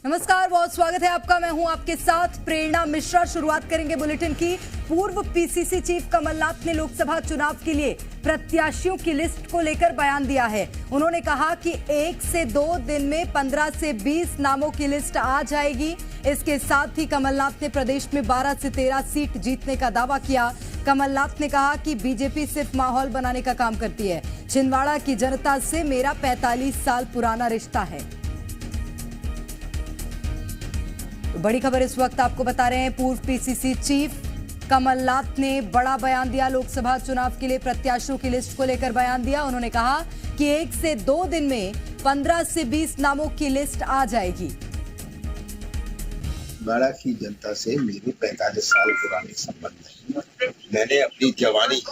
नमस्कार, बहुत स्वागत है आपका। मैं हूं आपके साथ प्रेरणा मिश्रा। शुरुआत करेंगे बुलेटिन की। पूर्व पीसीसी चीफ कमलनाथ ने लोकसभा चुनाव के लिए प्रत्याशियों की लिस्ट को लेकर बयान दिया है। उन्होंने कहा कि 1 से 2 दिन में 15 से 20 नामों की लिस्ट आ जाएगी। इसके साथ ही कमलनाथ ने प्रदेश में 12 से 13 सीट जीतने का दावा किया। कमलनाथ ने कहा कि बीजेपी सिर्फ माहौल बनाने का काम करती है। छिंदवाड़ा की जनता से मेरा 45 साल पुराना रिश्ता है। बड़ी खबर इस वक्त आपको बता रहे हैं। पूर्व पीसीसी चीफ कमलनाथ ने बड़ा बयान दिया। लोकसभा चुनाव के लिए प्रत्याशियों की लिस्ट को लेकर बयान दिया। उन्होंने कहा कि 1 से 2 दिन में 15 से 20 नामों की लिस्ट आ जाएगी। छिंदवाड़ा की जनता से मेरे 45 साल पुराने संबंध है। मैंने अपनी जवानी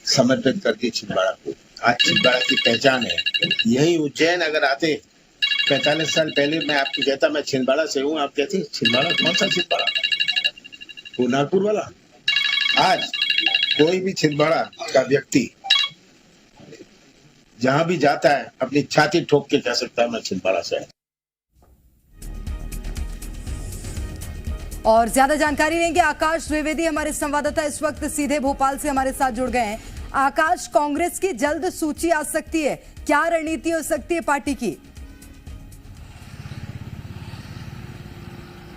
समर्पित कर दी छिंदवाड़ा को। आज छिंदवाड़ा की पहचान है। यही उज्जैन अगर आते 45 साल पहले मैं आपको कहता मैं छिंदवाड़ा से हूँ, आप कहती छिंदवाड़ा कौन सा छिंदवाड़ा, वो नागपुर वाला। आज कोई भी छिंदवाड़ा का व्यक्ति जहां भी जाता है अपनी छाती ठोक के कह सकता है मैं छिंदवाड़ा से हूं। और ज्यादा जानकारी लेंगे। आकाश द्विवेदी हमारे संवाददाता इस वक्त सीधे भोपाल से हमारे साथ जुड़ गए हैं। आकाश, कांग्रेस की जल्द सूची आ सकती है, क्या रणनीति हो सकती है पार्टी की?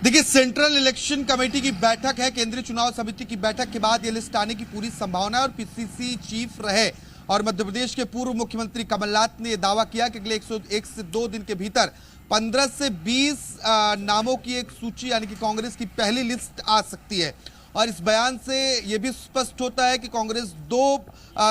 देखिए, सेंट्रल इलेक्शन कमेटी की बैठक है, केंद्रीय चुनाव समिति की बैठक के बाद ये लिस्ट आने की पूरी संभावना है। और पीसीसी चीफ रहे और मध्य प्रदेश के पूर्व मुख्यमंत्री कमलनाथ ने यह दावा किया कि अगले 1 से 2 दिन के भीतर 15 से 20 नामों की एक सूची यानी कि कांग्रेस की पहली लिस्ट आ सकती है। और इस बयान से यह भी स्पष्ट होता है कि कांग्रेस 2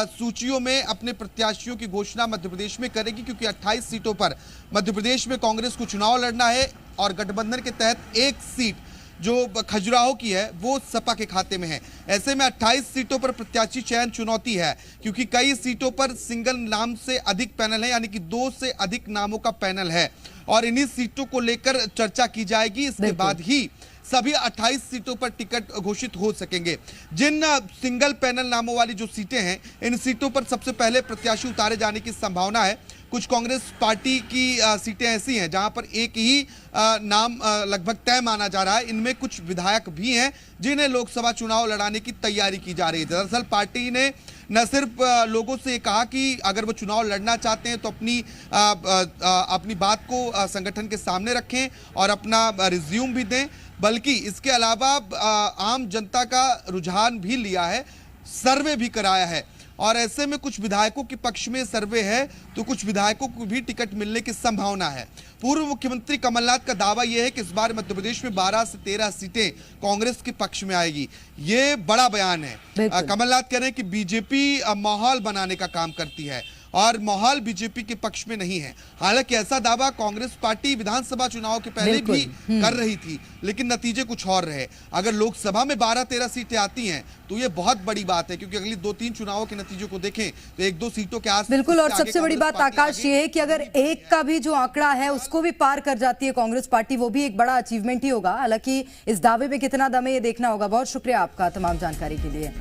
सूचियों में अपने प्रत्याशियों की घोषणा मध्य प्रदेश में करेगी, क्योंकि 28 सीटों पर मध्य प्रदेश में कांग्रेस को चुनाव लड़ना है और गठबंधन के तहत 1 सीट जो खजुराहो की है वो सपा के खाते में है। ऐसे में 28 सीटों पर प्रत्याशी चयन चुनौती है, क्योंकि कई सीटों पर सिंगल नाम से अधिक पैनल है, यानी कि 2 से अधिक नामों का पैनल है और इन्हीं सीटों को लेकर चर्चा की जाएगी। इसके बाद ही सभी 28 सीटों पर टिकट घोषित हो सकेंगे। जिन सिंगल पैनल नामों वाली जो सीटें हैं, इन सीटों पर सबसे पहले प्रत्याशी उतारे जाने की संभावना है। कुछ कांग्रेस पार्टी की सीटें ऐसी हैं जहां पर एक ही नाम लगभग तय माना जा रहा है। इनमें कुछ विधायक भी हैं जिन्हें लोकसभा चुनाव लड़ाने की तैयारी की जा रही है। दरअसल पार्टी ने न सिर्फ लोगों से ये कहा कि अगर वो चुनाव लड़ना चाहते हैं तो अपनी बात को संगठन के सामने रखें और अपना रिज्यूम भी दें, बल्कि इसके अलावा आम जनता का रुझान भी लिया है, सर्वे भी कराया है। और ऐसे में कुछ विधायकों के पक्ष में सर्वे है तो कुछ विधायकों को भी टिकट मिलने की संभावना है। पूर्व मुख्यमंत्री कमलनाथ का दावा यह है कि इस बार मध्य प्रदेश में 12 से 13 सीटें कांग्रेस के पक्ष में आएगी। ये बड़ा बयान है। कमलनाथ कह रहे हैं कि बीजेपी माहौल बनाने का काम करती है और माहौल बीजेपी के पक्ष में नहीं है। हालांकि ऐसा दावा कांग्रेस पार्टी विधानसभा चुनाव के पहले भी कर रही थी, लेकिन नतीजे कुछ और रहे। अगर लोकसभा में 12-13 सीटें आती हैं तो ये बहुत बड़ी बात है, क्योंकि अगली 2-3 चुनावों के नतीजों को देखें तो 1-2 सीटों के आसपास। बिल्कुल, और सबसे बड़ी बात आकाश ये है कि अगर 1 का भी जो आंकड़ा है उसको भी पार कर जाती है कांग्रेस पार्टी, वो भी एक बड़ा अचीवमेंट ही होगा। हालांकि इस दावे में कितना दम है ये देखना होगा। बहुत शुक्रिया आपका तमाम जानकारी के लिए।